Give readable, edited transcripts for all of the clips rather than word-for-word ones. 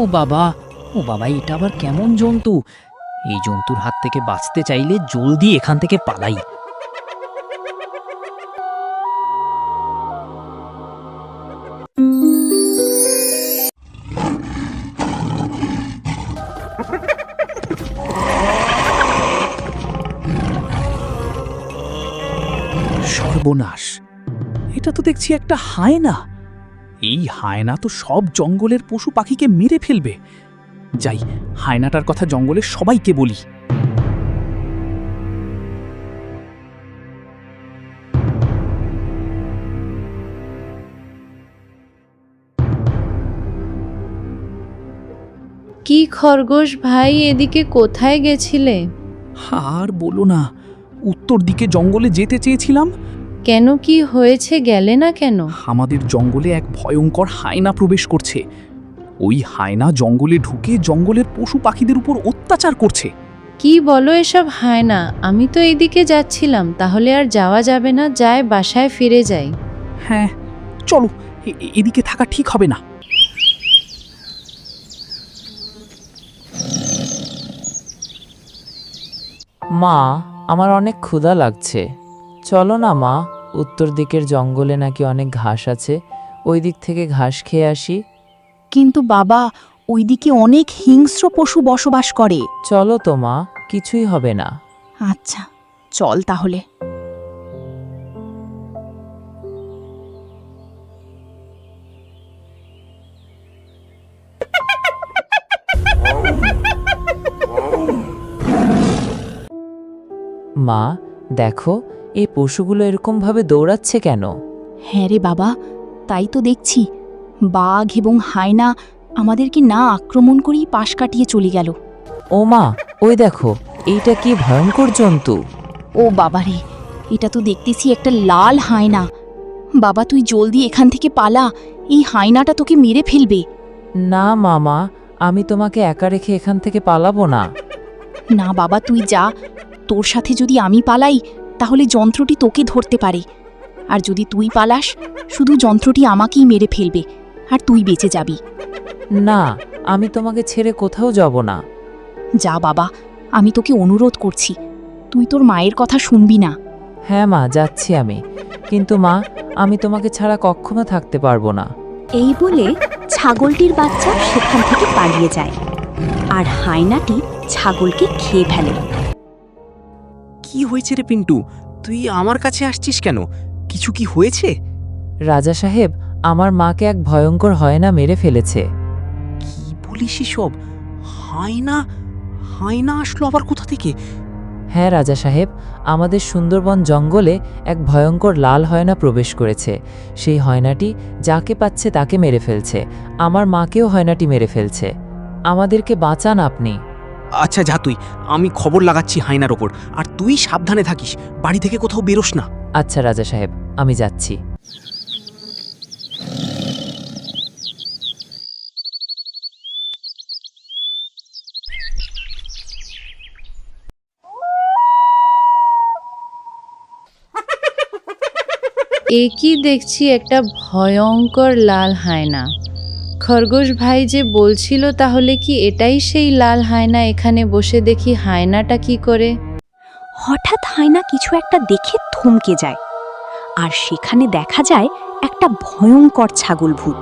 ও বাবা, ও বাবা, এটা আবার কেমন জন্তু? এই জন্তুর হাত থেকে বাঁচতে চাইলে জলদি এখান থেকে পালাই। সর্বনাশ! এটা তো দেখছি একটা হায়না। এই হায়না তো সব জঙ্গলের পশু পাখিকে মেরে ফেলবে। যাই, হায়নাটার কথা জঙ্গলের সবাইকে বলি। কি খরগোশ ভাই, এদিকে কোথায় গেছিলে? আর বলো না, উত্তর দিকে জঙ্গলে যেতে চেয়েছিলাম। কেন, কি হয়েছে, গেলে না কেন? আমাদের জঙ্গলে এক ভয়ঙ্কর হায়না প্রবেশ করছে। ওই হায়না জঙ্গলে ঢুকে জঙ্গলের পশু পাখিদের উপর অত্যাচার করছে। কি বলো এসব? হয় না, আমি তো এইদিকে যাচ্ছিলাম। তাহলে আর যাওয়া যাবে না, যাই বাসায় ফিরে যাই। হ্যাঁ চলো, এদিকে থাকা ঠিক হবে না। মা, আমার অনেক ক্ষুধা লাগছে। চলো না মা, উত্তর দিকের জঙ্গলে নাকি অনেক ঘাস আছে, ওই দিক থেকে ঘাস খেয়ে আসি। কিন্তু বাবা, ওইদিকে অনেক হিংস্র পশু বসবাস করে। চলো তো মা, কিছুই হবে না। আচ্ছা, চল তাহলে। মা দেখো, এই পশুগুলো এরকমভাবে দৌড়াচ্ছে কেন? হ্যাঁ রে বাবা, তাই তো দেখছি। বাঘ এবং হায়না আমাদেরকে না আক্রমণ করেই পাশ কাটিয়ে চলে গেল। ও মা, ওই দেখো, এইটা কি ভয়ঙ্কর জন্তু! ও বাবারে, এটা তো দেখতেছি একটা লাল হায়না। বাবা, তুই জলদি এখান থেকে পালা, এই হায়নাটা তোকে মেরে ফেলবে। না মামা, আমি তোমাকে একা রেখে এখান থেকে পালাবো না। না বাবা, তুই যা। তোর সাথে যদি আমি পালাই তাহলে যন্ত্রটি তোকে ধরতে পারে, আর যদি তুই পালাস শুধু যন্ত্রটি আমাকেই মেরে ফেলবে, আর তুই বেঁচে যাবি। না, আমি তোমাকে ছেড়ে কোথাও যাব না। যা বাবা, আমি তোকে অনুরোধ করছি, তুই তোর মায়ের কথা শুনবি না। হ্যাঁ মা, যাচ্ছি আমি, কিন্তু মা, আমি তোমাকে ছাড়া কখনো থাকতে পারবো না। এই বলে ছাগলটির বাচ্চা সেখান থেকে পালিয়ে যায়, আর হায়নাটি ছাগলকে খেয়ে ফেলে। কি হয়েছে রে পিন্টু, তুই আমার কাছে আসছিস কেন? কিছু কি হয়েছে? রাজা সাহেব, আমার মাকে এক ভয়ঙ্কর হায়না মেরে ফেলেছে। কি বলিস সব? হায়না? হায়না আসলো আবার কোথা থেকে? হ্যাঁ রাজা সাহেব, আমাদের সুন্দরবন জঙ্গলে এক ভয়ঙ্কর লাল হায়না প্রবেশ করেছে। সেই হায়নাটি যাকে পাচ্ছে তাকে মেরে ফেলছে। আমার মাকেও হায়নাটি মেরে ফেলছে। আমাদেরকে বাঁচান আপনি। আচ্ছা যা তুই, আমি খবর লাগাচ্ছি হায়নার ওপর, আর তুই সাবধানে থাকিস, বাড়ি থেকে কোথাও বেরোস না। আচ্ছা রাজা সাহেব, আমি যাচ্ছি। এ কি দেখছি, একটা ভয়ঙ্কর লাল হায়না। খরগোশ ভাই যে বলছিল, তাহলে কি এটাই সেই লাল হায়না? এখানে বসে দেখি হায়নাটা কি করে। হঠাৎ হায়না কিছু একটা দেখে থমকে যায়, আর সেখানে দেখা যায় একটা ভয়ঙ্কর ছাগল ভূত।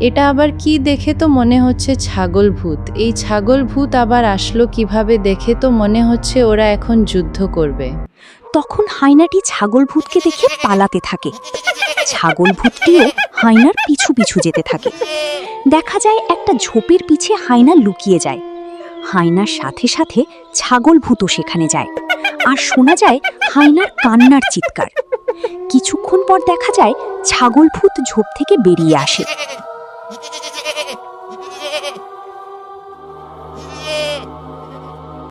এটা আবার কি? দেখে তো মনে হচ্ছে ছাগল ভূত। এই ছাগল ভূত আবার আসলো কিভাবে? দেখে তো মনে হচ্ছে ওরা এখন যুদ্ধ করবে। তখন হায়নাটি ছাগল ভূতকে দেখে পালাতে থাকে। ছাগল ভূতটিও হায়নার পিছু পিছু যেতে থাকে। দেখা যায় একটা ঝোপের পিছে হায়না লুকিয়ে যায়। হায়নার সাথে সাথে ছাগল ভূতও সেখানে যায়, আর শোনা যায় হায়নার কান্নার চিৎকার। কিছুক্ষণ পর দেখা যায় ছাগল ভূত ঝোপ থেকে বেরিয়ে আসে।